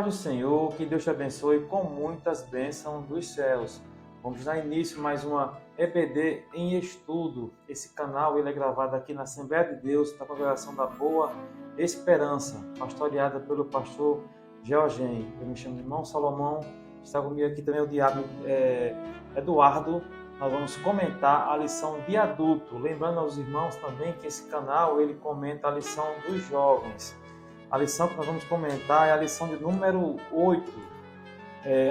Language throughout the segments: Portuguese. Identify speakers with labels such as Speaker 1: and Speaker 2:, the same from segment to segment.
Speaker 1: Paz do Senhor, que Deus te abençoe com muitas bênçãos dos céus. Vamos dar início a mais uma EBD em estudo. Esse canal ele é gravado aqui na Assembleia de Deus, da Congregação da Boa Esperança, pastoreada pelo pastor Georgen. Eu me chamo irmão Salomão, está comigo aqui também o diácono Eduardo. Nós vamos comentar a lição de adulto. Lembrando aos irmãos também que esse canal ele comenta a lição dos jovens. A lição que nós vamos comentar é a lição de número 8.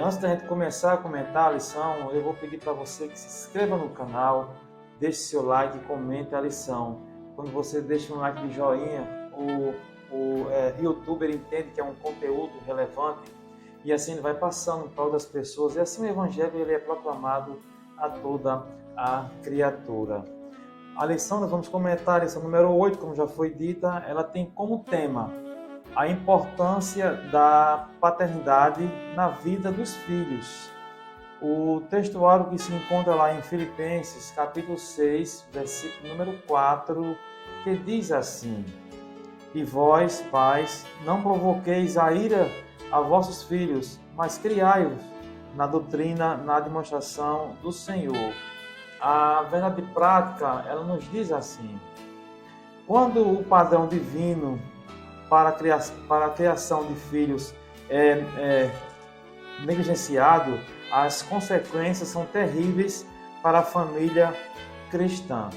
Speaker 1: Antes da gente começar a comentar a lição, eu vou pedir para você que se inscreva no canal, deixe seu like e comente a lição. Quando você deixa um like de joinha, o YouTuber entende que é um conteúdo relevante e assim ele vai passando para outras pessoas e assim o Evangelho ele é proclamado a toda a criatura. A lição que nós vamos comentar, a lição número 8, como já foi dita, ela tem como tema a importância da paternidade na vida dos filhos. O textuário que se encontra lá em Filipenses, capítulo 6, versículo número 4, que diz assim: E vós, pais, não provoqueis a ira a vossos filhos, mas criai-os na doutrina, na demonstração do Senhor. A verdade prática, ela nos diz assim: quando o padrão divino para a criação de filhos é negligenciado, as consequências são terríveis para a família cristã.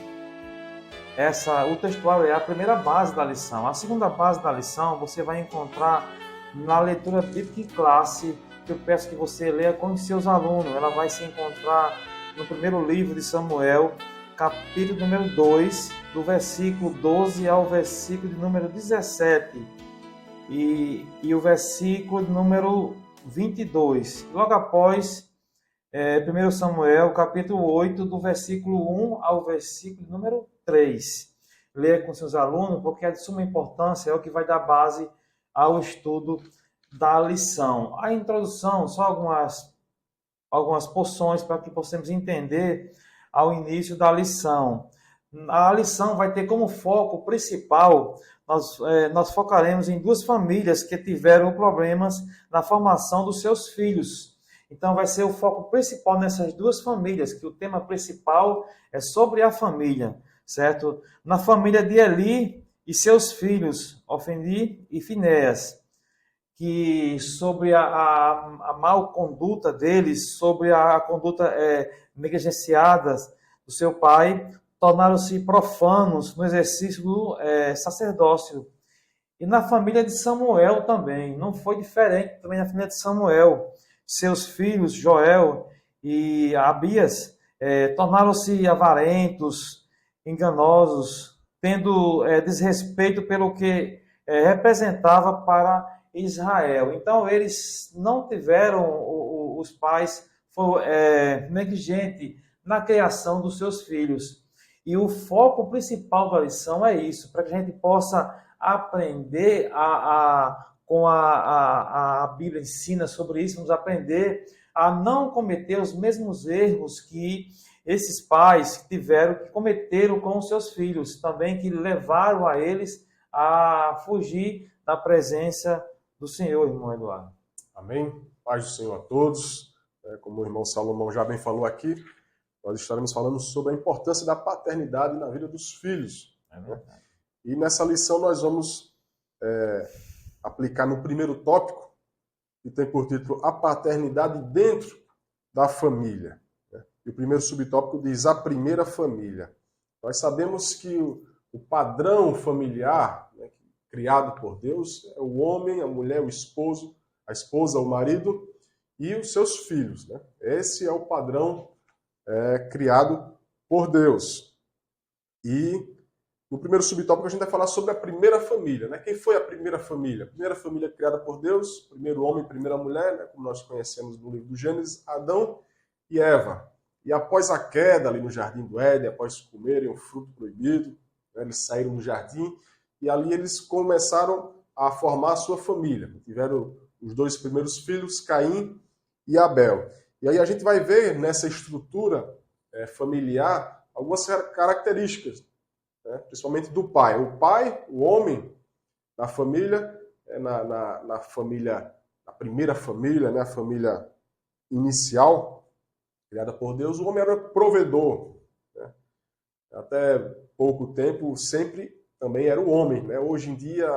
Speaker 1: O textual é a primeira base da lição. A segunda base da lição você vai encontrar na leitura bíblica em classe, que eu peço que você leia com os seus alunos. Ela vai se encontrar no primeiro livro de Samuel, capítulo número 2, do versículo 12 ao versículo de número 17 e o versículo de número 22. Logo após, 1 Samuel, capítulo 8, do versículo 1 ao versículo de número 3. Leia com seus alunos, porque é de suma importância, é o que vai dar base ao estudo da lição. A introdução, só algumas porções para que possamos entender ao início da lição. A lição vai ter como foco principal, nós focaremos em duas famílias que tiveram problemas na formação dos seus filhos. Então vai ser o foco principal nessas duas famílias, que o tema principal é sobre a família, certo? Na família de Eli e seus filhos, Ofni e Finéias, que sobre a mal conduta deles, sobre a conduta negligenciada do seu pai, tornaram-se profanos no exercício do sacerdócio. E na família de Samuel também, não foi diferente também na família de Samuel. Seus filhos, Joel e Abias, tornaram-se avarentos, enganosos, tendo desrespeito pelo que representava para Israel. Então, eles não tiveram, os pais foram negligentes na criação dos seus filhos. E o foco principal da lição é isso, para que a gente possa aprender com a Bíblia ensina sobre isso, vamos aprender a não cometer os mesmos erros que esses pais tiveram, que cometeram com os seus filhos, também que levaram a eles a fugir da presença do Senhor, irmão Eduardo.
Speaker 2: Amém? Paz do Senhor a todos. Como o irmão Salomão já bem falou aqui, nós estaremos falando sobre a importância da paternidade na vida dos filhos.
Speaker 1: É verdade.
Speaker 2: E nessa lição nós vamos aplicar no primeiro tópico, que tem por título A Paternidade Dentro da Família. E o primeiro subtópico diz A Primeira Família. Nós sabemos que o padrão familiar, criado por Deus, é o homem, a mulher, o esposo, a esposa, o marido e os seus filhos. Esse é o padrão criado por Deus. E no primeiro subtópico a gente vai falar sobre a primeira família. Quem foi a primeira família? A primeira família criada por Deus, primeiro homem e primeira mulher, como nós conhecemos no livro do Gênesis, Adão e Eva. E após a queda ali no jardim do Éden, após comerem o fruto proibido, eles saíram do jardim e ali eles começaram a formar a sua família. Tiveram os dois primeiros filhos, Caim e Abel. E aí a gente vai ver nessa estrutura familiar algumas características, principalmente do pai. O pai, o homem, na família, na família primeira família, né, a família inicial, criada por Deus, o homem era provedor. Né? Até pouco tempo, sempre também era o homem. Né? Hoje em dia,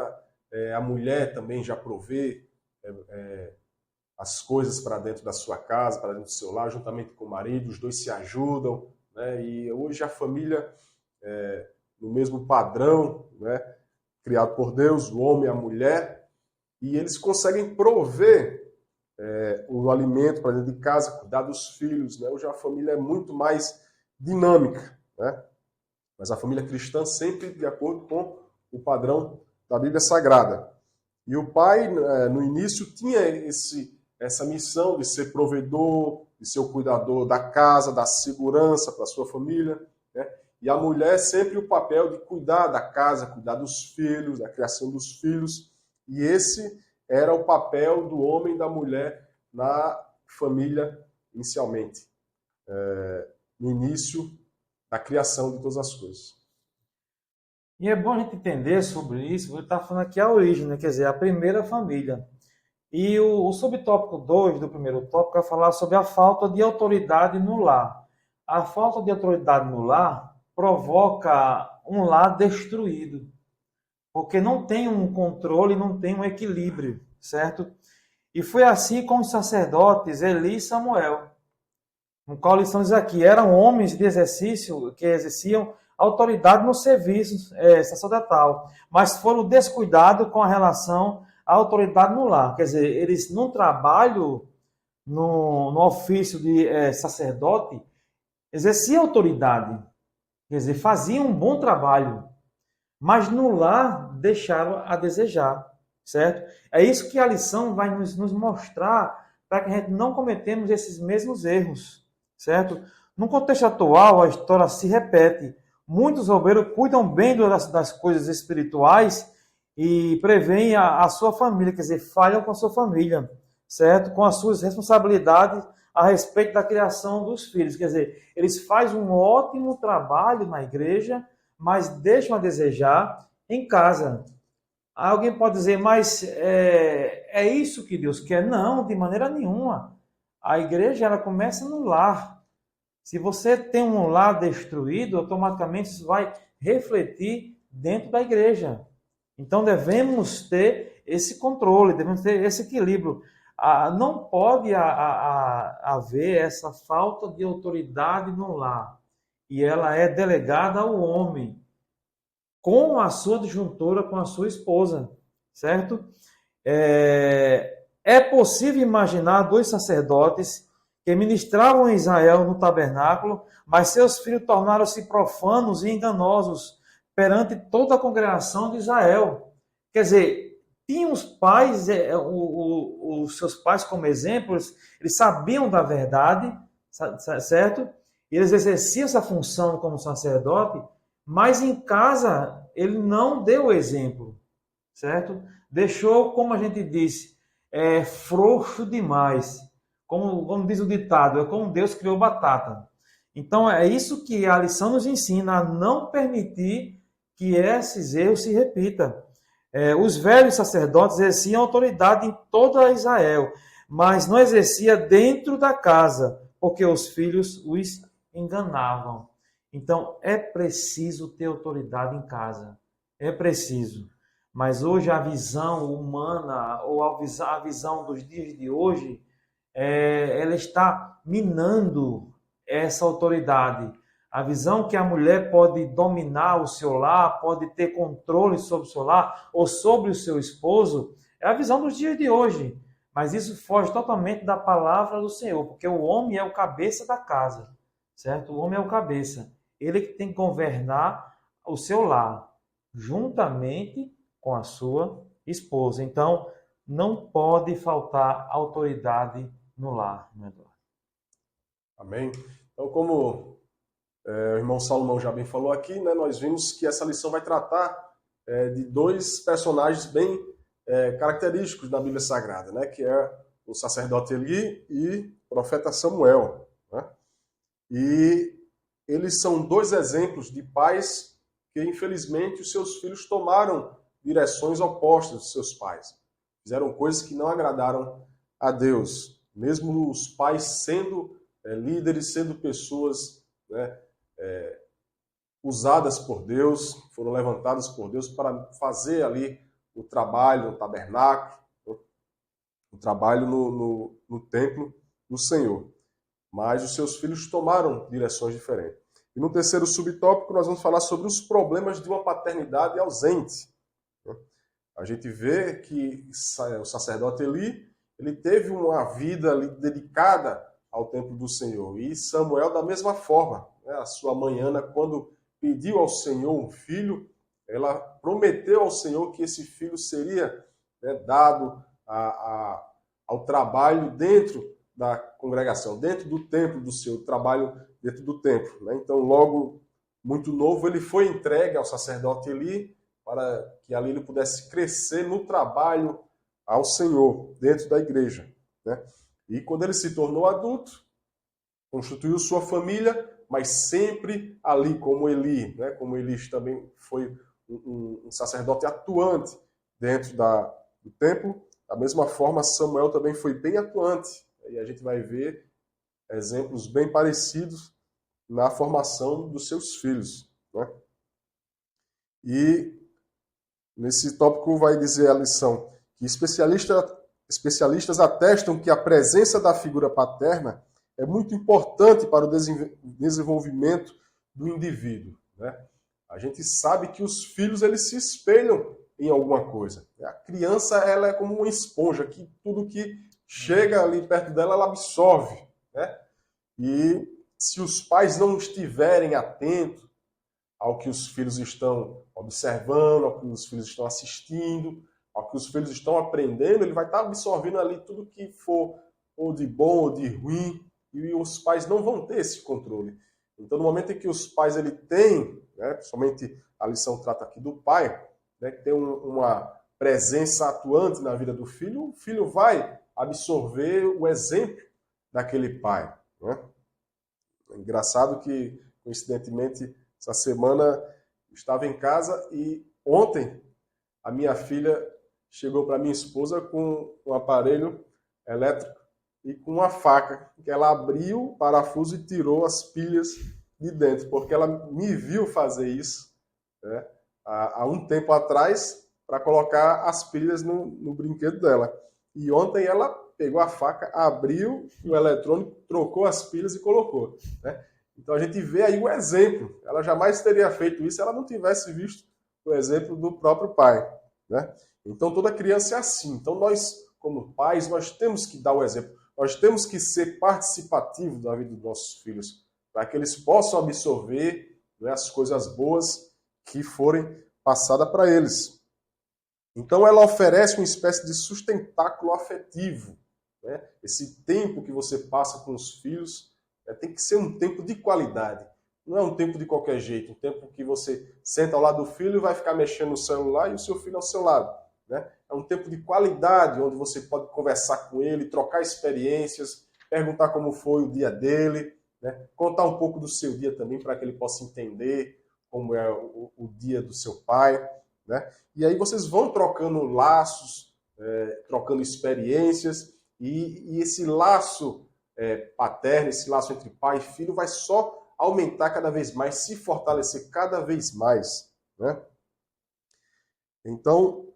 Speaker 2: a mulher também já provê as coisas para dentro da sua casa, para dentro do seu lar, juntamente com o marido, os dois se ajudam. Né? E hoje a família, no mesmo padrão, né, criado por Deus, o homem e a mulher, e eles conseguem prover o alimento para dentro de casa, cuidar dos filhos. Né? Hoje a família é muito mais dinâmica, né? Mas a família cristã sempre de acordo com o padrão da Bíblia Sagrada. E o pai, no início, tinha essa missão de ser provedor, de ser o cuidador da casa, da segurança para a sua família. Né? E a mulher sempre o papel de cuidar da casa, cuidar dos filhos, da criação dos filhos. E esse era o papel do homem e da mulher na família inicialmente, no início da criação de todas as coisas.
Speaker 1: E é bom a gente entender sobre isso, ele está falando aqui a origem, né? Quer dizer, a primeira família. E o subtópico 2 do primeiro tópico vai falar sobre a falta de autoridade no lar. A falta de autoridade no lar provoca um lar destruído, porque não tem um controle, não tem um equilíbrio, certo? E foi assim com os sacerdotes Eli e Samuel, no qual eles estão aqui, eram homens de exercício que exerciam autoridade no serviço sacerdotal, mas foram descuidados com a relação à autoridade no lar. Quer dizer, eles no trabalho, no ofício de sacerdote, exerciam autoridade, quer dizer, faziam um bom trabalho, mas no lar deixaram a desejar, certo? É isso que a lição vai nos mostrar para que a gente não cometemos esses mesmos erros, certo? No contexto atual, a história se repete. Muitos obreiros cuidam bem das coisas espirituais e preveem a sua família, quer dizer, falham com a sua família, certo? Com as suas responsabilidades a respeito da criação dos filhos. Quer dizer, eles fazem um ótimo trabalho na igreja, mas deixam a desejar em casa. Alguém pode dizer, mas é isso que Deus quer? Não, de maneira nenhuma. A igreja ela começa no lar. Se você tem um lar destruído, automaticamente isso vai refletir dentro da igreja. Então devemos ter esse controle, devemos ter esse equilíbrio. Não pode haver essa falta de autoridade no lar. E ela é delegada ao homem, com a sua disjuntora, com a sua esposa, certo? É possível imaginar dois sacerdotes que ministravam em Israel no tabernáculo, mas seus filhos tornaram-se profanos e enganosos perante toda a congregação de Israel. Quer dizer, tinham os pais, os seus pais como exemplos, eles sabiam da verdade, certo? E eles exerciam essa função como sacerdote, mas em casa ele não deu o exemplo, certo? Deixou, como a gente disse, frouxo demais. Como diz o ditado, é como Deus criou batata. Então é isso que a lição nos ensina, a não permitir que esses erros se repitam. Os velhos sacerdotes exerciam autoridade em toda Israel, mas não exercia dentro da casa, porque os filhos os enganavam. Então, é preciso ter autoridade em casa. É preciso. Mas hoje a visão humana, ou a visão dos dias de hoje, ela está minando essa autoridade. A visão que a mulher pode dominar o seu lar, pode ter controle sobre o seu lar, ou sobre o seu esposo, é a visão dos dias de hoje. Mas isso foge totalmente da palavra do Senhor, porque o homem é o cabeça da casa, certo? O homem é o cabeça. Ele que tem que governar o seu lar, juntamente com a sua esposa. Então, não pode faltar autoridade no lar, meu Eduardo.
Speaker 2: Amém? Então, como o irmão Salomão já bem falou aqui, né, nós vimos que essa lição vai tratar de dois personagens bem característicos da Bíblia Sagrada, né, que é o sacerdote Eli e o profeta Samuel. Né? E eles são dois exemplos de pais que, infelizmente, os seus filhos tomaram direções opostas dos seus pais. fizeram coisas que não agradaram a Deus. Mesmo os pais sendo líderes, sendo pessoas, né, usadas por Deus, foram levantadas por Deus para fazer ali o trabalho no tabernáculo, o trabalho no templo do Senhor. Mas os seus filhos tomaram direções diferentes. E no terceiro subtópico nós vamos falar sobre os problemas de uma paternidade ausente. A gente vê que o sacerdote Eli, ele teve uma vida ali dedicada ao templo do Senhor. E Samuel da mesma forma. A sua mãe Ana, quando pediu ao Senhor um filho, ela prometeu ao Senhor que esse filho seria, né, dado ao trabalho dentro da congregação, dentro do templo do Senhor, trabalho dentro do templo. Né? Então, logo, muito novo, ele foi entregue ao sacerdote Eli, para que ali ele pudesse crescer no trabalho ao Senhor, dentro da igreja. Né? E quando ele se tornou adulto, constituiu sua família, mas sempre ali como Eli, né? Como Eli também foi um sacerdote atuante dentro do templo, da mesma forma Samuel também foi bem atuante. E a gente vai ver exemplos bem parecidos na formação dos seus filhos. Né? E nesse tópico vai dizer a lição que especialistas atestam que a presença da figura paterna é muito importante para o desenvolvimento do indivíduo. Né? A gente sabe que os filhos eles se espelham em alguma coisa. A criança ela é como uma esponja, que tudo que chega ali perto dela, ela absorve. Né? E se os pais não estiverem atentos ao que os filhos estão observando, ao que os filhos estão assistindo, ao que os filhos estão aprendendo, ele vai estar absorvendo ali tudo que for ou de bom ou de ruim, e os pais não vão ter esse controle. Então, no momento em que os pais ele têm, né, principalmente a lição trata aqui do pai, né, que tem uma presença atuante na vida do filho, o filho vai absorver o exemplo daquele pai. Né? É engraçado que, coincidentemente, essa semana eu estava em casa e ontem a minha filha chegou para minha esposa com um aparelho elétrico e com uma faca, que ela abriu o parafuso e tirou as pilhas de dentro, porque ela me viu fazer isso, né, há um tempo atrás para colocar as pilhas no brinquedo dela. E ontem ela pegou a faca, abriu o eletrônico, trocou as pilhas e colocou. Né? Então a gente vê aí o exemplo. Ela jamais teria feito isso se ela não tivesse visto o exemplo do próprio pai. Né? Então toda criança é assim. Então nós, como pais, nós temos que dar o exemplo. Nós temos que ser participativos da vida dos nossos filhos, para que eles possam absorver, né, as coisas boas que forem passadas para eles. Então ela oferece uma espécie de sustentáculo afetivo. Né? Esse tempo que você passa com os filhos tem que ser um tempo de qualidade. Não é um tempo de qualquer jeito, um tempo que você senta ao lado do filho e vai ficar mexendo no celular e o seu filho ao seu lado. Né? É um tempo de qualidade, onde você pode conversar com ele, trocar experiências, perguntar como foi o dia dele, né? Contar um pouco do seu dia também, para que ele possa entender como é o dia do seu pai. Né? E aí vocês vão trocando laços, trocando experiências, e esse laço paterno, esse laço entre pai e filho vai só aumentar cada vez mais, se fortalecer cada vez mais. Né? Então,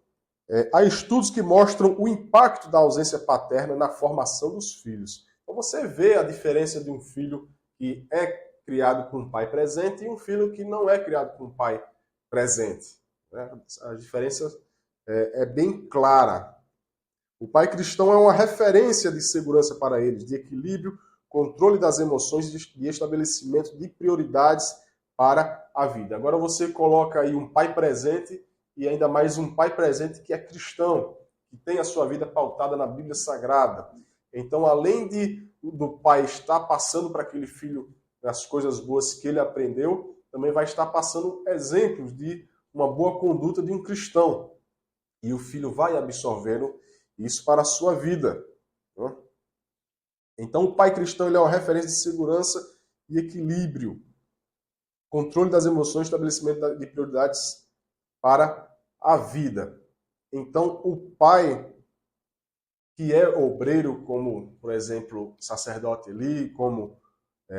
Speaker 2: há estudos que mostram o impacto da ausência paterna na formação dos filhos. Então você vê a diferença de um filho que é criado com um pai presente e um filho que não é criado com um pai presente. Né? A diferença é bem clara. O pai cristão é uma referência de segurança para eles, de equilíbrio, controle das emoções e estabelecimento de prioridades para a vida. Agora você coloca aí um pai presente e ainda mais um pai presente que é cristão, que tem a sua vida pautada na Bíblia Sagrada. Então, além do pai estar passando para aquele filho as coisas boas que ele aprendeu, também vai estar passando exemplos de uma boa conduta de um cristão. E o filho vai absorvendo isso para a sua vida. Né? Então, o pai cristão ele é uma referência de segurança e equilíbrio, controle das emoções, estabelecimento de prioridades para a vida. Então, o pai que é obreiro, como, por exemplo, sacerdote Eli, como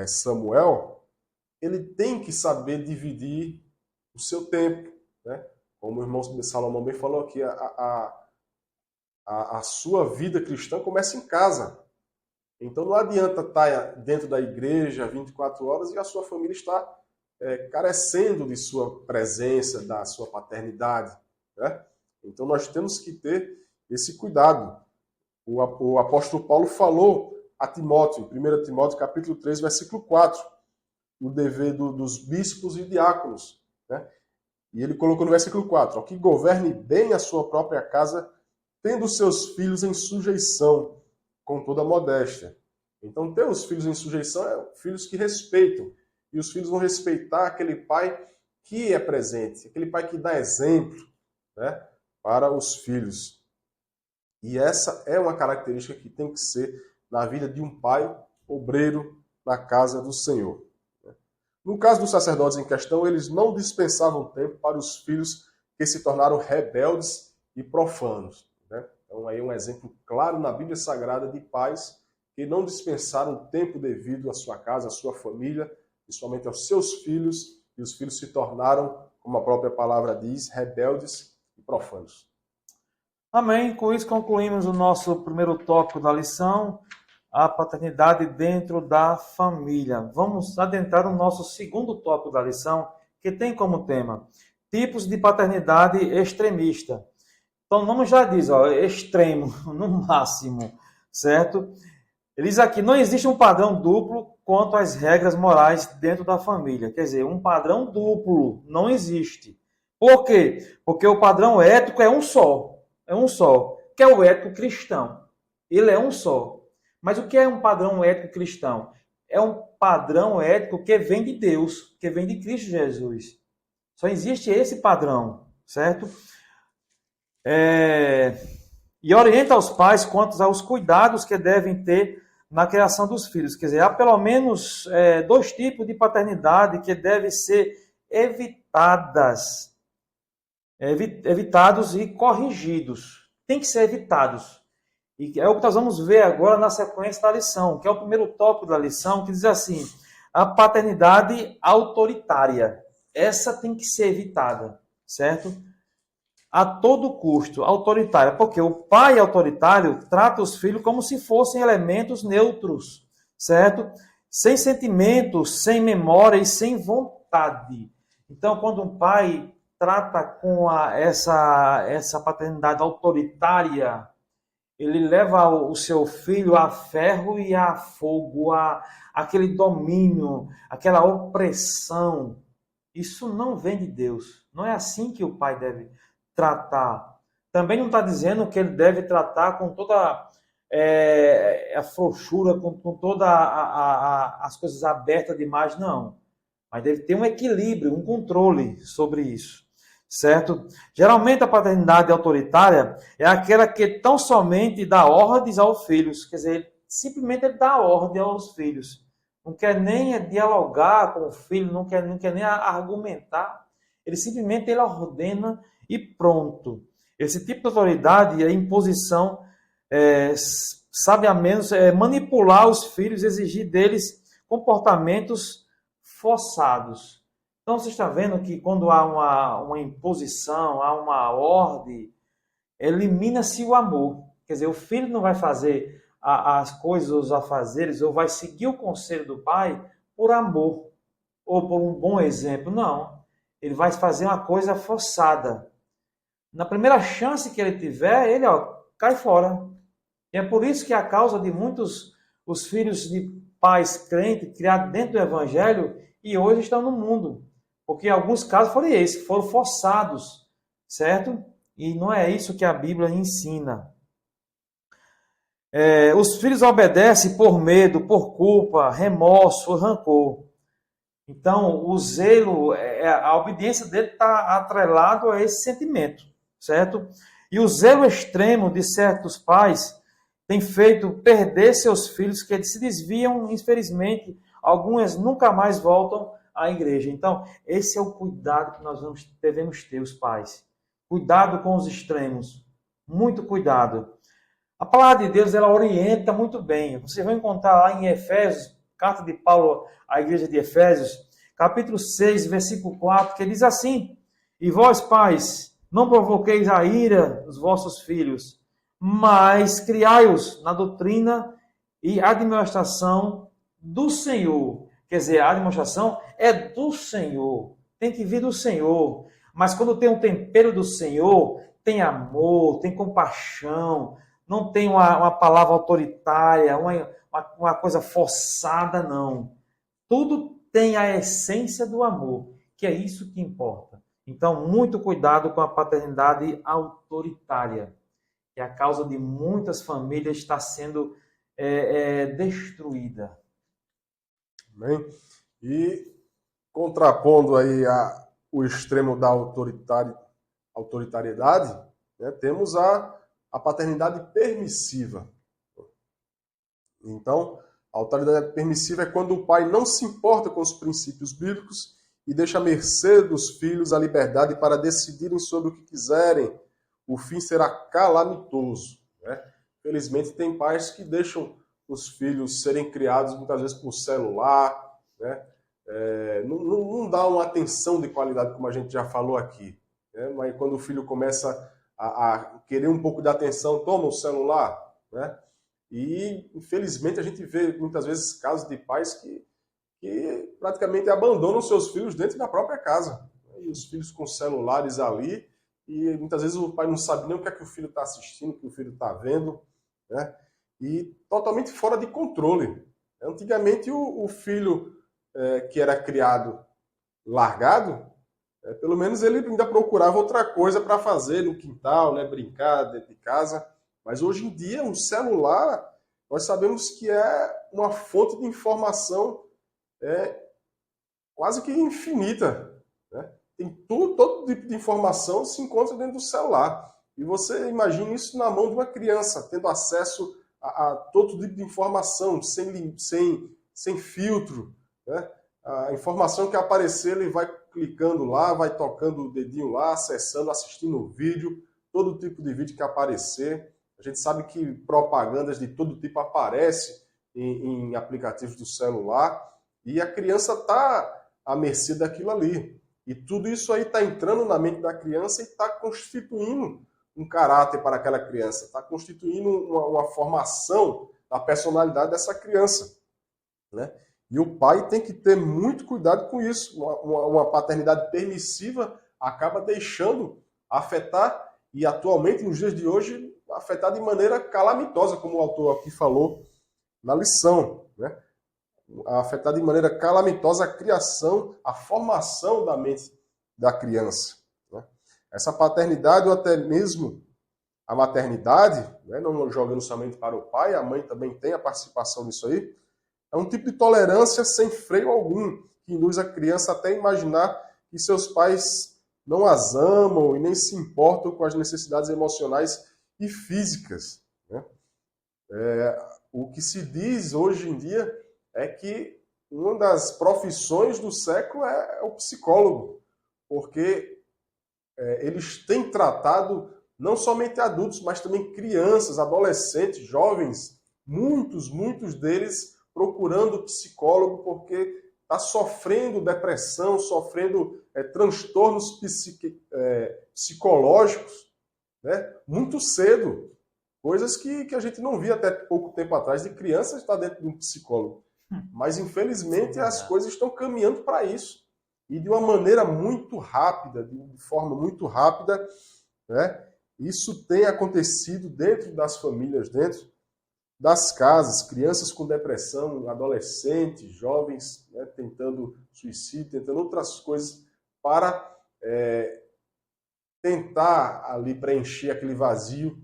Speaker 2: Samuel, ele tem que saber dividir o seu tempo, né? Como o irmão Salomão bem falou aqui, a sua vida cristã começa em casa. Então não adianta estar dentro da igreja 24 horas e a sua família está carecendo de sua presença, da sua paternidade, né? Então nós temos que ter esse cuidado. O apóstolo Paulo falou a Timóteo, em 1 Timóteo capítulo 3, versículo 4, o dever dos bispos e diáconos, né? E ele colocou no versículo 4, ó, que governe bem a sua própria casa, tendo seus filhos em sujeição, com toda modéstia. Então, ter os filhos em sujeição é filhos que respeitam. E os filhos vão respeitar aquele pai que é presente, aquele pai que dá exemplo, né, para os filhos. E essa é uma característica que tem que ser na vida de um pai obreiro na casa do Senhor. No caso dos sacerdotes em questão, eles não dispensavam tempo para os filhos que se tornaram rebeldes e profanos, né? Então, aí um exemplo claro na Bíblia Sagrada de pais que não dispensaram tempo devido à sua casa, à sua família, principalmente aos seus filhos, e os filhos se tornaram, como a própria palavra diz, rebeldes e profanos.
Speaker 1: Amém. Com isso concluímos o nosso primeiro tópico da lição, a paternidade dentro da família. Vamos adentrar no nosso segundo tópico da lição, que tem como tema tipos de paternidade extremista. Então, o nome já diz, extremo, no máximo, certo? Ele diz aqui, não existe um padrão duplo quanto às regras morais dentro da família. Quer dizer, um padrão duplo não existe. Por quê? Porque o padrão ético é um só, que é o ético cristão. Ele é um só. Mas o que é um padrão ético cristão? É um padrão ético que vem de Deus, que vem de Cristo Jesus. Só existe esse padrão, certo? E orienta os pais quanto aos cuidados que devem ter na criação dos filhos. Quer dizer, há pelo menos dois tipos de paternidade que devem ser evitados e corrigidos. Tem que ser evitados. E é o que nós vamos ver agora na sequência da lição, que é o primeiro tópico da lição, que diz assim, a paternidade autoritária. Essa tem que ser evitada, certo? A todo custo, autoritária, porque o pai autoritário trata os filhos como se fossem elementos neutros, certo? Sem sentimentos, sem memória e sem vontade. Então, quando um pai trata com essa paternidade autoritária, ele leva o seu filho a ferro e a fogo, aquele domínio, aquela opressão. Isso não vem de Deus. Não é assim que o pai deve tratar. Também não está dizendo que ele deve tratar com toda a frouxura, com todas as coisas abertas demais, não. Mas deve ter um equilíbrio, um controle sobre isso, certo? Geralmente a paternidade autoritária é aquela que tão somente dá ordens aos filhos, quer dizer, simplesmente ele dá ordem aos filhos. Não quer nem dialogar com o filho, não quer nem argumentar. Ele simplesmente ordena e pronto. Esse tipo de autoridade é imposição, sabe a menos, manipular os filhos, exigir deles comportamentos forçados. Então você está vendo que quando há uma imposição, há uma ordem, elimina-se o amor. Quer dizer, o filho não vai fazer as coisas, os afazeres, ou vai seguir o conselho do pai por amor, ou por um bom exemplo. Não. Ele vai fazer uma coisa forçada. Na primeira chance que ele tiver, ele cai fora. E é por isso que a causa de muitos os filhos de pais crentes, criados dentro do evangelho, e hoje estão no mundo. Porque em alguns casos foram forçados, certo? E não é isso que a Bíblia ensina. Os filhos obedecem por medo, por culpa, remorso, rancor. Então, o zelo, a obediência dele está atrelado a esse sentimento, certo? E o zelo extremo de certos pais tem feito perder seus filhos que eles se desviam, infelizmente, algumas nunca mais voltam à igreja. Então, esse é o cuidado que nós devemos ter, os pais. Cuidado com os extremos, muito cuidado. A palavra de Deus, ela orienta muito bem. Vocês vão encontrar lá em Efésios, carta de Paulo à igreja de Efésios, capítulo 6, versículo 4, que diz assim: E vós, pais, não provoqueis a ira dos vossos filhos, mas criai-os na doutrina e administração do Senhor. Quer dizer, a administração é do Senhor, tem que vir do Senhor. Mas quando tem um tempero do Senhor, tem amor, tem compaixão, não tem uma palavra autoritária, uma coisa forçada, não. Tudo tem a essência do amor, que é isso que importa. Então, muito cuidado com a paternidade autoritária, que é a causa de muitas famílias estar sendo destruída.
Speaker 2: Amém? E contrapondo aí o extremo da autoritariedade, né, temos a paternidade permissiva. Então, a autoridade permissiva é quando o pai não se importa com os princípios bíblicos e deixa à mercê dos filhos a liberdade para decidirem sobre o que quiserem. O fim será calamitoso. Né? Felizmente, tem pais que deixam os filhos serem criados muitas vezes por celular, né? Não dá uma atenção de qualidade, como a gente já falou aqui. Né? Mas quando o filho começa a querer um pouco de atenção, toma o celular. Né? E, infelizmente, a gente vê muitas vezes casos de pais que praticamente abandonam seus filhos dentro da própria casa. E os filhos com celulares ali, e muitas vezes o pai não sabe nem o que é que o filho está assistindo, o que o filho está vendo, né? E totalmente fora de controle. Antigamente, o filho que era criado largado, pelo menos ele ainda procurava outra coisa para fazer no quintal, né? Brincar dentro de casa. Mas hoje em dia, um celular, nós sabemos que é uma fonte de informação quase que infinita. Né? Tem todo tipo de informação se encontra dentro do celular. E você imagina isso na mão de uma criança, tendo acesso a todo tipo de informação, sem filtro. Né? A informação que aparecer, ele vai clicando lá, vai tocando o dedinho lá, acessando, assistindo o vídeo, todo tipo de vídeo que aparecer. A gente sabe que propagandas de todo tipo aparecem em aplicativos do celular e a criança está à mercê daquilo ali. E tudo isso aí está entrando na mente da criança e está constituindo um caráter para aquela criança, está constituindo uma formação da personalidade dessa criança. Né? E o pai tem que ter muito cuidado com isso. Uma paternidade permissiva acaba deixando afetar, e atualmente, nos dias de hoje, afetar de maneira calamitosa, como o autor aqui falou na lição. Né? Afetar de maneira calamitosa a criação, a formação da mente da criança. Né? Essa paternidade, ou até mesmo a maternidade, né, não jogando somente para o pai, a mãe também tem a participação nisso aí, é um tipo de tolerância sem freio algum, que induz a criança até a imaginar que seus pais não as amam e nem se importam com as necessidades emocionais e físicas. Né? O que se diz hoje em dia é que uma das profissões do século é o psicólogo, porque eles têm tratado não somente adultos, mas também crianças, adolescentes, jovens, muitos deles procurando psicólogo porque está sofrendo depressão, sofrendo transtornos psicológicos, né? Muito cedo. Coisas que a gente não via até pouco tempo atrás de criança estar dentro de um psicólogo. Mas, infelizmente, as coisas estão caminhando para isso. E de uma maneira muito rápida, de forma muito rápida, né? Isso tem acontecido dentro das famílias, dentro das casas, crianças com depressão, adolescentes, jovens, né, tentando suicídio, tentando outras coisas para tentar ali preencher aquele vazio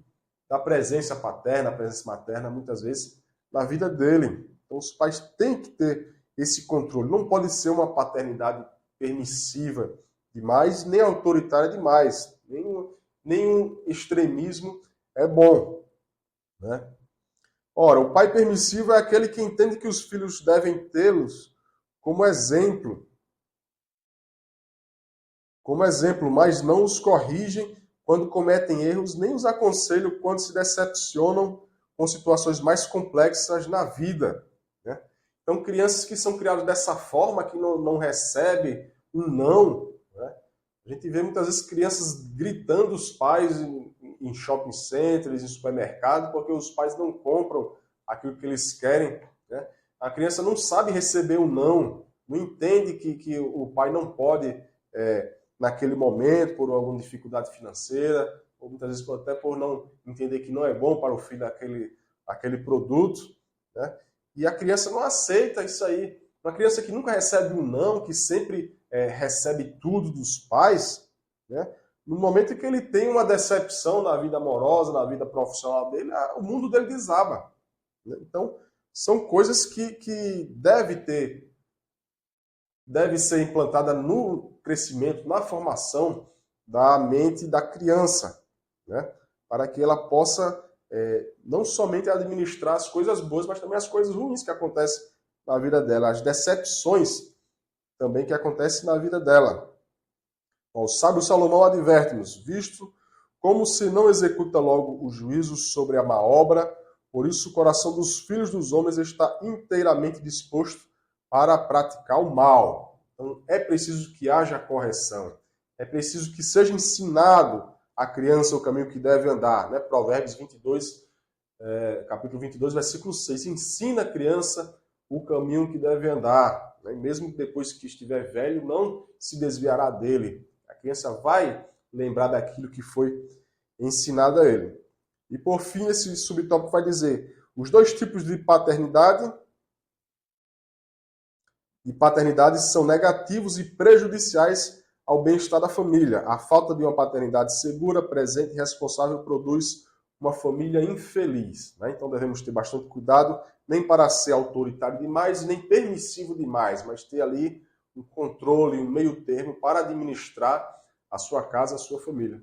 Speaker 2: da presença paterna, a presença materna, muitas vezes, na vida dele. Então, os pais têm que ter esse controle. Não pode ser uma paternidade permissiva demais, nem autoritária demais. Nenhum extremismo é bom. Né? Ora, o pai permissivo é aquele que entende que os filhos devem tê-los como exemplo, mas não os corrigem quando cometem erros, nem os aconselham quando se decepcionam com situações mais complexas na vida, né? Então, crianças que são criadas dessa forma, que não recebem um não, né? A gente vê muitas vezes crianças gritando os pais em shopping centers, em supermercado, porque os pais não compram aquilo que eles querem, né? A criança não sabe receber um não entende que o pai não pode, naquele momento, por alguma dificuldade financeira, ou muitas vezes até por não entender que não é bom para o filho aquele produto, né? E a criança não aceita isso aí. Uma criança que nunca recebe um não, que sempre recebe tudo dos pais, né? No momento em que ele tem uma decepção na vida amorosa, na vida profissional dele, o mundo dele desaba, né? Então, são coisas que deve ser implantada no crescimento, na formação da mente da criança, né? Para que ela possa não somente administrar as coisas boas, mas também as coisas ruins que acontecem na vida dela, as decepções também que acontecem na vida dela. O sábio Salomão adverte-nos, visto como se não executa logo o juízo sobre a má obra, por isso o coração dos filhos dos homens está inteiramente disposto para praticar o mal. Então é preciso que haja correção, é preciso que seja ensinado a criança o caminho que deve andar, né? Provérbios 22, capítulo 22, versículo 6. Ensina a criança o caminho que deve andar, né? Mesmo depois que estiver velho, não se desviará dele. A criança vai lembrar daquilo que foi ensinado a ele. E por fim, esse subtópico vai dizer os dois tipos de paternidade são negativos e prejudiciais ao bem-estar da família. A falta de uma paternidade segura, presente e responsável produz uma família infeliz, né? Então devemos ter bastante cuidado, nem para ser autoritário demais, nem permissivo demais, mas ter ali um controle, um meio termo para administrar a sua casa, a sua família.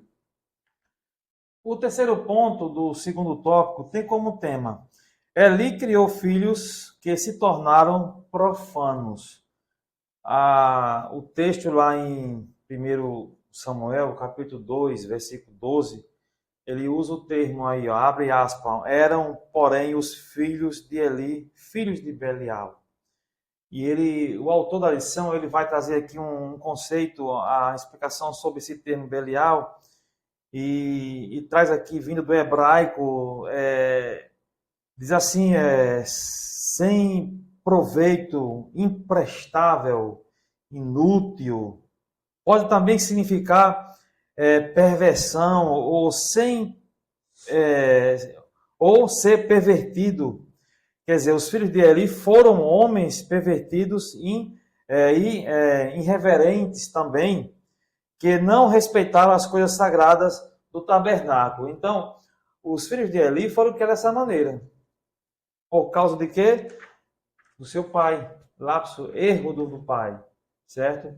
Speaker 1: O terceiro ponto do segundo tópico tem como tema: Eli criou filhos que se tornaram profanos. O texto lá em 1 Samuel, capítulo 2, versículo 12, ele usa o termo aí, ó, abre aspas, eram, porém, os filhos de Eli, filhos de Belial. E o autor da lição, ele vai trazer aqui um conceito, a explicação sobre esse termo Belial, e traz aqui, vindo do hebraico, diz assim, sem proveito, imprestável, inútil. Pode também significar perversão, ou ser pervertido. Quer dizer, os filhos de Eli foram homens pervertidos e irreverentes também, que não respeitaram as coisas sagradas do tabernáculo. Então, os filhos de Eli foram que dessa maneira. Por causa de quê? Do seu pai. Lapso, erro do pai. Certo?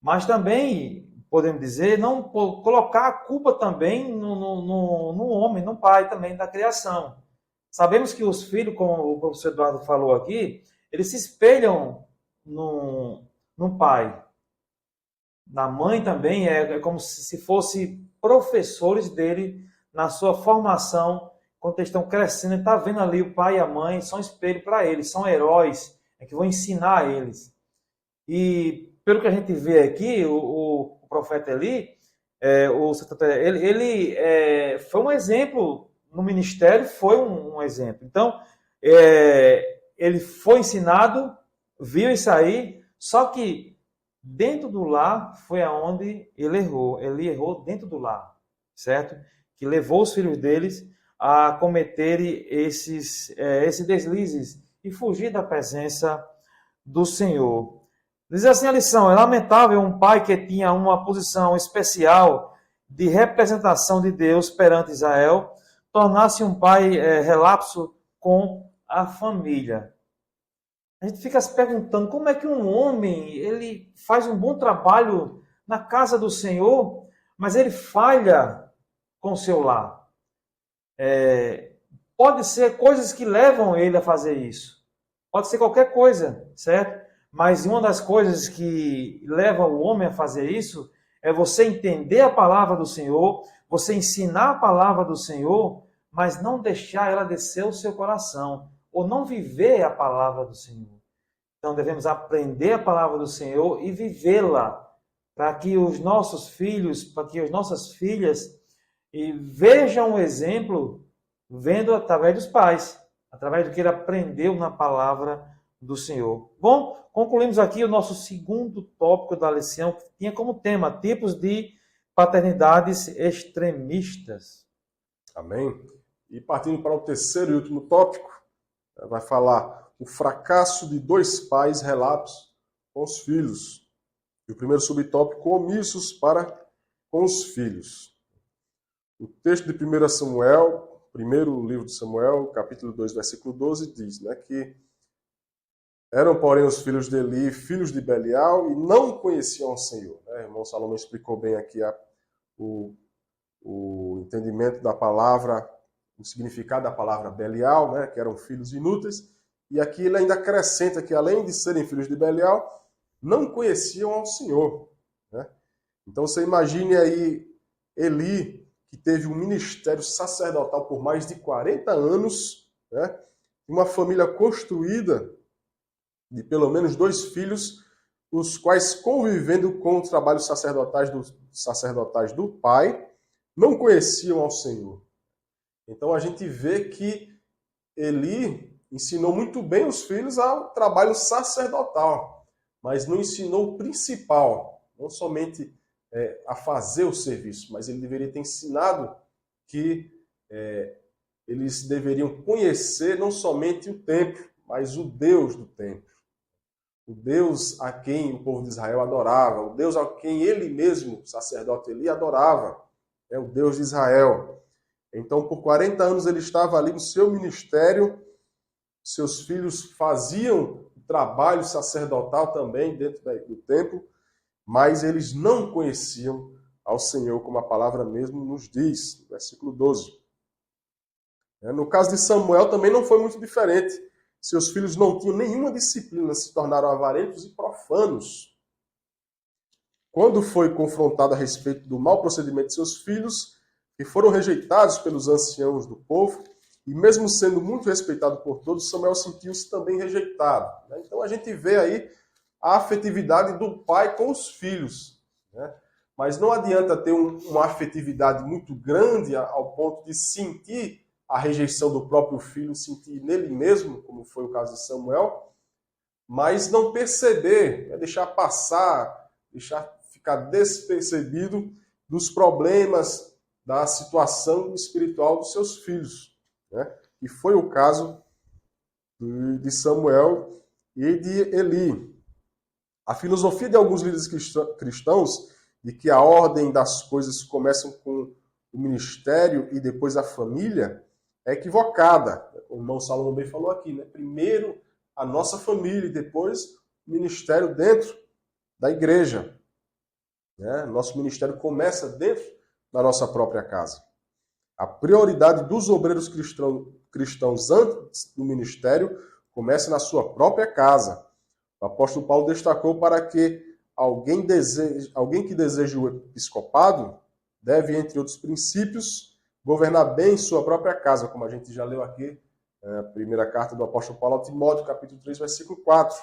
Speaker 1: Mas também, podemos dizer, não colocar a culpa também no homem, no pai também da criação. Sabemos que os filhos, como o professor Eduardo falou aqui, eles se espelham no pai. Na mãe também é como se fossem professores dele na sua formação, quando eles estão crescendo, ele está vendo ali o pai e a mãe, são espelho para eles, são heróis, que vão ensinar a eles. E pelo que a gente vê aqui, o profeta Eli, ele foi um exemplo no ministério, foi um exemplo. Então, ele foi ensinado, viu isso aí, só que dentro do lar foi aonde ele errou. Ele errou dentro do lar, certo? Que levou os filhos deles a cometerem esses deslizes e fugir da presença do Senhor. Diz assim a lição: é lamentável um pai que tinha uma posição especial de representação de Deus perante Israel tornar-se um pai relapso com a família. A gente fica se perguntando como é que um homem ele faz um bom trabalho na casa do Senhor, mas ele falha com o seu lar. Pode ser coisas que levam ele a fazer isso. Pode ser qualquer coisa, certo? Mas uma das coisas que leva o homem a fazer isso é você entender a palavra do Senhor, você ensinar a palavra do Senhor, mas não deixar ela descer o seu coração, ou não viver a palavra do Senhor. Então devemos aprender a palavra do Senhor e vivê-la, para que os nossos filhos, para que as nossas filhas vejam o exemplo vendo através dos pais, através do que ele aprendeu na palavra do Senhor. Bom, concluímos aqui o nosso segundo tópico da lição, que tinha como tema tipos de paternidades extremistas.
Speaker 2: Amém? E partindo para o terceiro e último tópico, vai falar o fracasso de dois pais relatos com os filhos. E o primeiro subtópico, omissos para com os filhos. O texto de 1 Samuel, primeiro livro de Samuel, capítulo 2, versículo 12, diz, que eram, porém, os filhos de Eli, filhos de Belial, e não conheciam o Senhor. O irmão Salomão explicou bem aqui o entendimento da palavra, o significado da palavra Belial, que eram filhos inúteis, e aqui ele ainda acrescenta que, além de serem filhos de Belial, não conheciam ao Senhor. Então você imagine aí Eli, que teve um ministério sacerdotal por mais de 40 anos, uma família construída de pelo menos 2 filhos, os quais, convivendo com os trabalhos sacerdotais do pai, não conheciam ao Senhor. Então a gente vê que Eli ensinou muito bem os filhos ao trabalho sacerdotal, mas não ensinou o principal, não somente a fazer o serviço, mas ele deveria ter ensinado que eles deveriam conhecer não somente o templo, mas o Deus do templo. O Deus a quem o povo de Israel adorava, o Deus a quem ele mesmo, o sacerdote Eli, adorava, é o Deus de Israel. Então, por 40 anos ele estava ali no seu ministério, seus filhos faziam o trabalho sacerdotal também dentro do templo, mas eles não conheciam ao Senhor, como a palavra mesmo nos diz, versículo 12. No caso de Samuel também não foi muito diferente. Seus filhos não tinham nenhuma disciplina, se tornaram avarentos e profanos. Quando foi confrontado a respeito do mau procedimento de seus filhos, que foram rejeitados pelos anciãos do povo, e mesmo sendo muito respeitado por todos, Samuel sentiu-se também rejeitado. Então a gente vê aí a afetividade do pai com os filhos. Mas não adianta ter uma afetividade muito grande ao ponto de sentir a rejeição do próprio filho, sentir nele mesmo, como foi o caso de Samuel, mas não perceber, deixar passar, deixar ficar despercebido dos problemas, da situação espiritual dos seus filhos. E foi o caso de Samuel e de Eli. A filosofia de alguns líderes cristãos de que a ordem das coisas começam com o ministério e depois a família é equivocada. O irmão Salomão bem falou aqui, primeiro a nossa família e depois o ministério dentro da igreja. Nosso ministério começa dentro da nossa própria casa. A prioridade dos obreiros cristãos antes do ministério começa na sua própria casa. O apóstolo Paulo destacou para que alguém que deseja o episcopado deve, entre outros princípios, governar bem sua própria casa, como a gente já leu aqui, a primeira carta do apóstolo Paulo ao Timóteo, capítulo 3, versículo 4.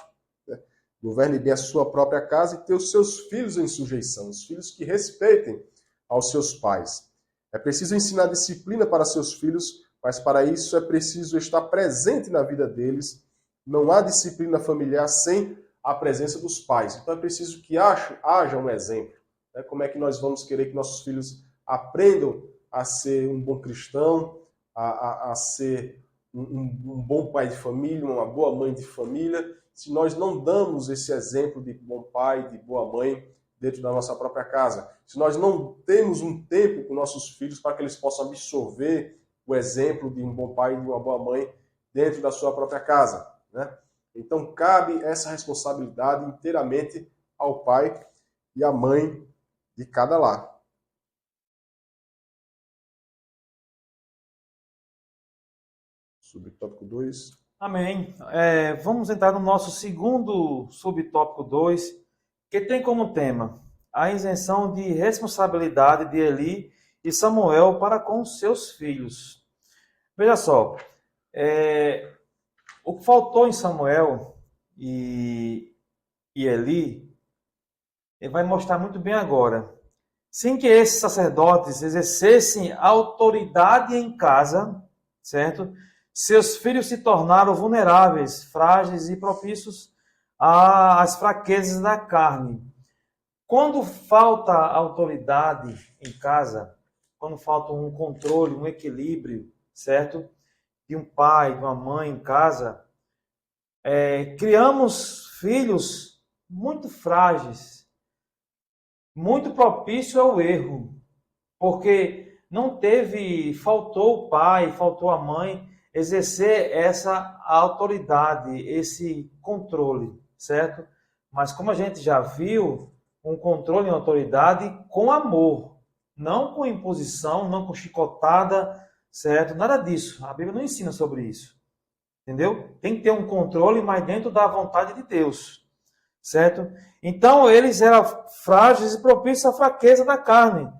Speaker 2: Governe bem a sua própria casa e ter os seus filhos em sujeição, os filhos que respeitem aos seus pais. É preciso ensinar disciplina para seus filhos, mas para isso é preciso estar presente na vida deles. Não há disciplina familiar sem a presença dos pais. Então é preciso que haja um exemplo. Como é que nós vamos querer que nossos filhos aprendam a ser um bom cristão, a ser um bom pai de família, uma boa mãe de família, se nós não damos esse exemplo de bom pai, de boa mãe dentro da nossa própria casa? Se nós não temos um tempo com nossos filhos para que eles possam absorver o exemplo de um bom pai e de uma boa mãe dentro da sua própria casa, Então cabe essa responsabilidade inteiramente ao pai e à mãe de cada lar. Subtópico 2.
Speaker 1: Amém. Vamos entrar no nosso segundo subtópico 2, que tem como tema a isenção de responsabilidade de Eli e Samuel para com seus filhos. Veja só, o que faltou em Samuel e Eli, ele vai mostrar muito bem agora. Sem que esses sacerdotes exercessem autoridade em casa, certo? Seus filhos se tornaram vulneráveis, frágeis e propícios às fraquezas da carne. Quando falta autoridade em casa, quando falta um controle, um equilíbrio, certo? De um pai, de uma mãe em casa, criamos filhos muito frágeis, muito propício ao erro, porque faltou o pai, faltou a mãe exercer essa autoridade, esse controle, certo? Mas como a gente já viu, um controle e uma autoridade com amor, não com imposição, não com chicotada, certo? Nada disso. A Bíblia não ensina sobre isso. Entendeu? Tem que ter um controle, mas dentro da vontade de Deus. Certo? Então, eles eram frágeis e propícios à fraqueza da carne.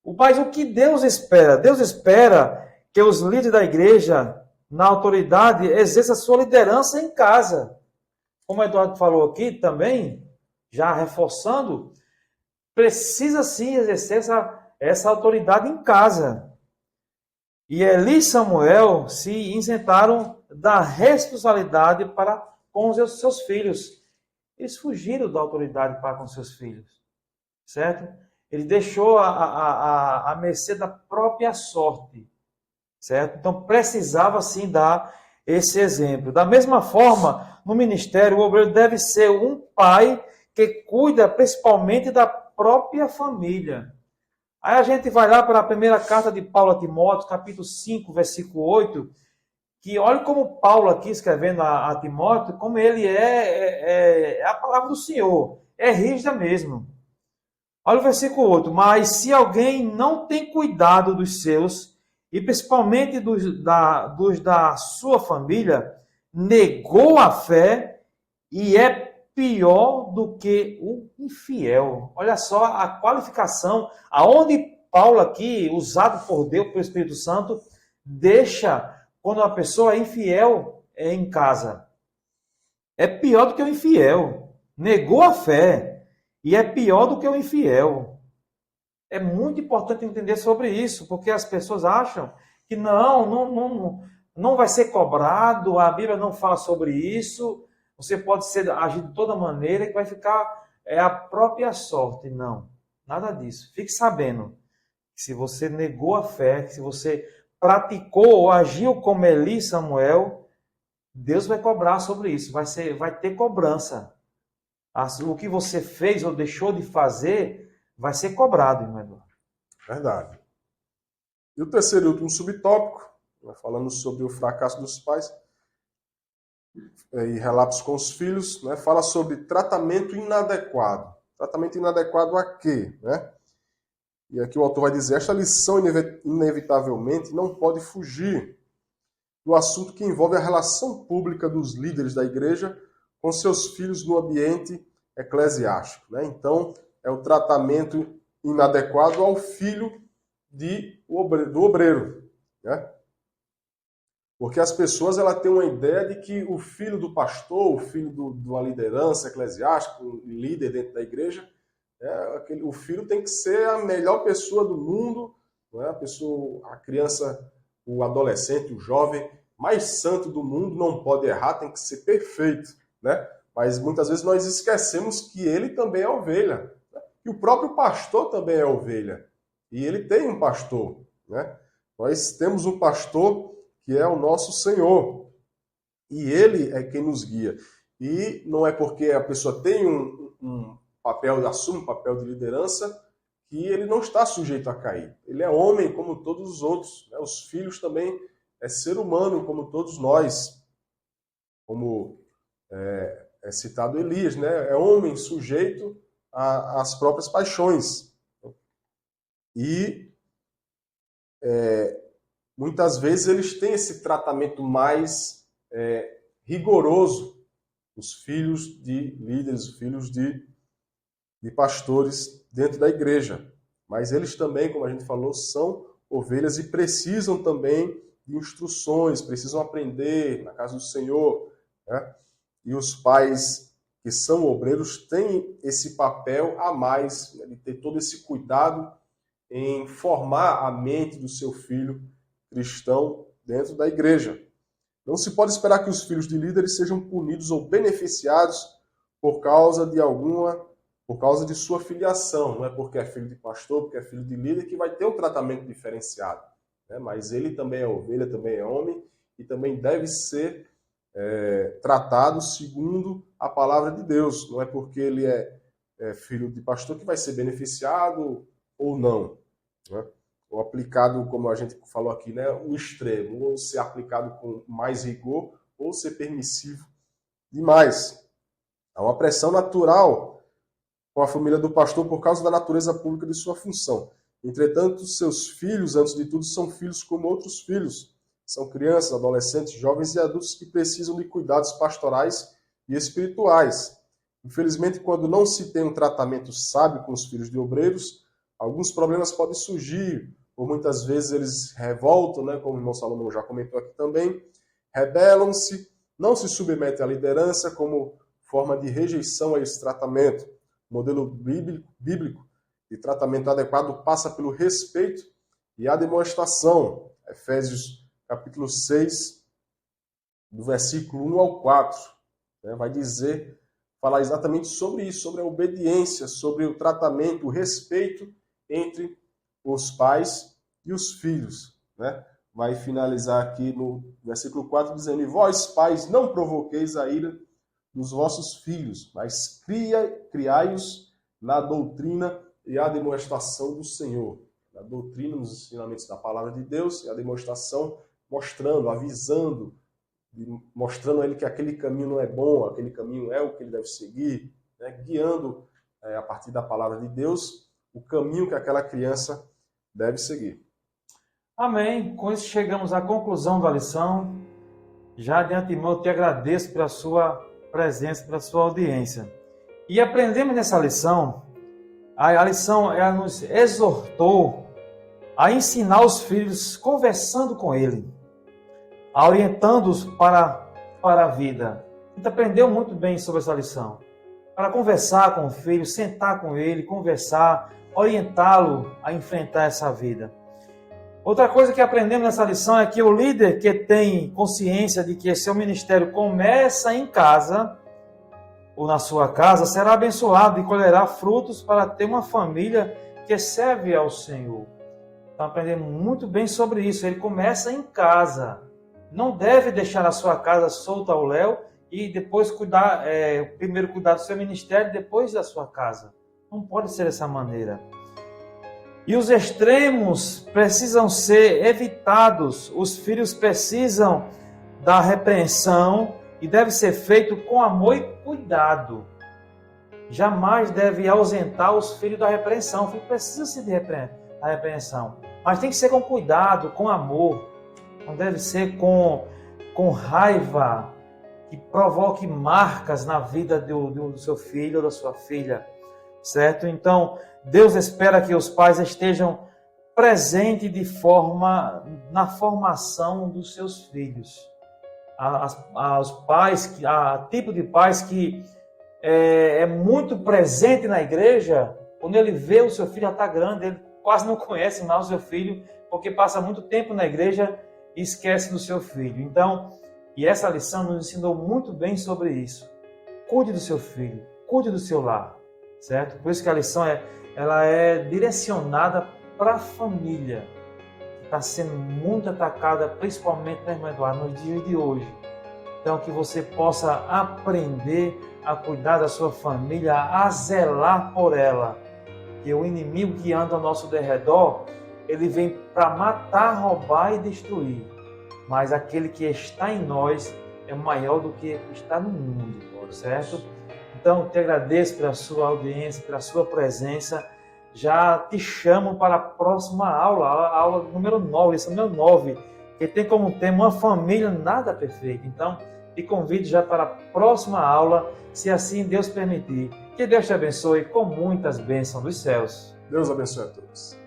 Speaker 1: Mas o que Deus espera? Deus espera que os líderes da igreja, na autoridade, exerçam a sua liderança em casa. Como o Eduardo falou aqui também, já reforçando, precisa sim exercer essa autoridade em casa. E Eli e Samuel se isentaram da responsabilidade para com os seus filhos. Eles fugiram da autoridade para com seus filhos, certo? Ele deixou a mercê da própria sorte, certo? Então precisava sim dar esse exemplo. Da mesma forma, no ministério, o obreiro deve ser um pai que cuida principalmente da própria família. Aí a gente vai lá para a primeira carta de Paulo a Timóteo, capítulo 5, versículo 8, que olha como Paulo aqui escrevendo a Timóteo, como ele é a palavra do Senhor, é rígida mesmo. Olha o versículo 8, mas se alguém não tem cuidado dos seus, e principalmente dos da sua família, negou a fé e é pior do que o infiel. Olha só a qualificação, aonde Paulo aqui, usado por Deus, pelo Espírito Santo, deixa quando uma pessoa é infiel em casa. É pior do que o infiel. Negou a fé e é pior do que o infiel. É muito importante entender sobre isso, porque as pessoas acham que não vai ser cobrado, a Bíblia não fala sobre isso, você pode agir de toda maneira que vai ficar a própria sorte. Não, nada disso. Fique sabendo que se você negou a fé, que se você praticou ou agiu como Eli e Samuel, Deus vai cobrar sobre isso, vai ter cobrança. O que você fez ou deixou de fazer vai ser cobrado, irmão Eduardo.
Speaker 2: Verdade. E o terceiro e último subtópico, falando sobre o fracasso dos pais e relatos com os filhos, fala sobre tratamento inadequado. Tratamento inadequado a quê? E aqui o autor vai dizer, esta lição inevitavelmente não pode fugir do assunto que envolve a relação pública dos líderes da igreja com seus filhos no ambiente eclesiástico. Então, é o tratamento inadequado ao filho do obreiro. Porque as pessoas têm uma ideia de que o filho do pastor, o filho de uma liderança eclesiástica, um líder dentro da igreja, o filho tem que ser a melhor pessoa do mundo, a criança, o adolescente, o jovem mais santo do mundo, não pode errar, tem que ser perfeito. Mas muitas vezes nós esquecemos que ele também é ovelha. E o próprio pastor também é ovelha. E ele tem um pastor. Nós temos um pastor que é o nosso Senhor. E ele é quem nos guia. E não é porque a pessoa tem um papel, assume um papel de liderança, que ele não está sujeito a cair. Ele é homem como todos os outros. Os filhos também é ser humano como todos nós. Como é citado Elias, é homem sujeito às próprias paixões. E muitas vezes eles têm esse tratamento mais rigoroso, os filhos de líderes, os filhos de pastores dentro da igreja. Mas eles também, como a gente falou, são ovelhas e precisam também de instruções, precisam aprender na casa do Senhor, né? E os pais que são obreiros têm esse papel a mais, né, de ter todo esse cuidado em formar a mente do seu filho cristão dentro da igreja. Não se pode esperar que os filhos de líderes sejam punidos ou beneficiados por causa de sua filiação. Não é porque é filho de pastor, porque é filho de líder que vai ter um tratamento diferenciado, né? Mas ele também é ovelha, também é homem e também deve ser tratado segundo a palavra de Deus. Não é porque ele é filho de pastor que vai ser beneficiado ou não, né? Ou aplicado, como a gente falou aqui, né, o extremo, ou ser aplicado com mais rigor, ou ser permissivo demais. Há uma pressão natural com a família do pastor por causa da natureza pública de sua função. Entretanto, seus filhos, antes de tudo, são filhos como outros filhos. São crianças, adolescentes, jovens e adultos que precisam de cuidados pastorais e espirituais. Infelizmente, quando não se tem um tratamento sábio com os filhos de obreiros, alguns problemas podem surgir, ou muitas vezes eles revoltam, né, como o irmão Salomão já comentou aqui também, rebelam-se, não se submetem à liderança como forma de rejeição a esse tratamento. O modelo bíblico de tratamento adequado passa pelo respeito e a demonstração. Efésios capítulo 6, do versículo 1 ao 4, né, vai falar exatamente sobre isso, sobre a obediência, sobre o tratamento, o respeito entre os pais e os filhos, né? Vai finalizar aqui no versículo 4 dizendo: "E vós, pais, não provoqueis a ira dos vossos filhos, mas criai-os na doutrina e a demonstração do Senhor." A doutrina, nos ensinamentos da palavra de Deus, e a demonstração mostrando, avisando, mostrando a ele que aquele caminho não é bom, aquele caminho é o que ele deve seguir, né? Guiando a partir da palavra de Deus o caminho que aquela criança deve seguir.
Speaker 1: Amém. Com isso chegamos à conclusão da lição. Já de antemão eu te agradeço pela sua presença, pela sua audiência. E aprendemos nessa lição, a lição ela nos exortou a ensinar os filhos conversando com ele, orientando-os para a vida. A gente aprendeu muito bem sobre essa lição. Para conversar com o filho, sentar com ele, conversar, orientá-lo a enfrentar essa vida. Outra coisa que aprendemos nessa lição é que o líder que tem consciência de que seu ministério começa em casa ou na sua casa será abençoado e colherá frutos para ter uma família que serve ao Senhor. Então aprendemos muito bem sobre isso. Ele começa em casa. Não deve deixar a sua casa solta ao léu e depois primeiro cuidar do seu ministério, depois da sua casa. Não pode ser dessa maneira. E os extremos precisam ser evitados. Os filhos precisam da repreensão e deve ser feito com amor e cuidado. Jamais deve ausentar os filhos da repreensão. O filho precisa se de repreensão, mas tem que ser com cuidado, com amor. Não deve ser com raiva, que provoque marcas na vida do seu filho ou da sua filha, certo? Então, Deus espera que os pais estejam presentes na formação dos seus filhos. Os pais, tipo de pais que é muito presente na igreja, quando ele vê o seu filho já está grande, ele quase não conhece mais o seu filho, porque passa muito tempo na igreja e esquece do seu filho. Então, e essa lição nos ensinou muito bem sobre isso. Cuide do seu filho, cuide do seu lar, certo? Por isso que a lição ela é direcionada para a família, que está sendo muito atacada, principalmente na irmã Eduardo, nos dias de hoje. Então, que você possa aprender a cuidar da sua família, a zelar por ela. Que o inimigo que anda ao nosso derredor, ele vem para matar, roubar e destruir. Mas aquele que está em nós é maior do que está no mundo, certo? Então, te agradeço pela sua audiência, pela sua presença. Já te chamo para a próxima aula, a aula número 9, esse é o número 9, que tem como tema uma família nada perfeita. Então, te convido já para a próxima aula, se assim Deus permitir. Que Deus te abençoe com muitas bênçãos dos céus.
Speaker 2: Deus abençoe a todos.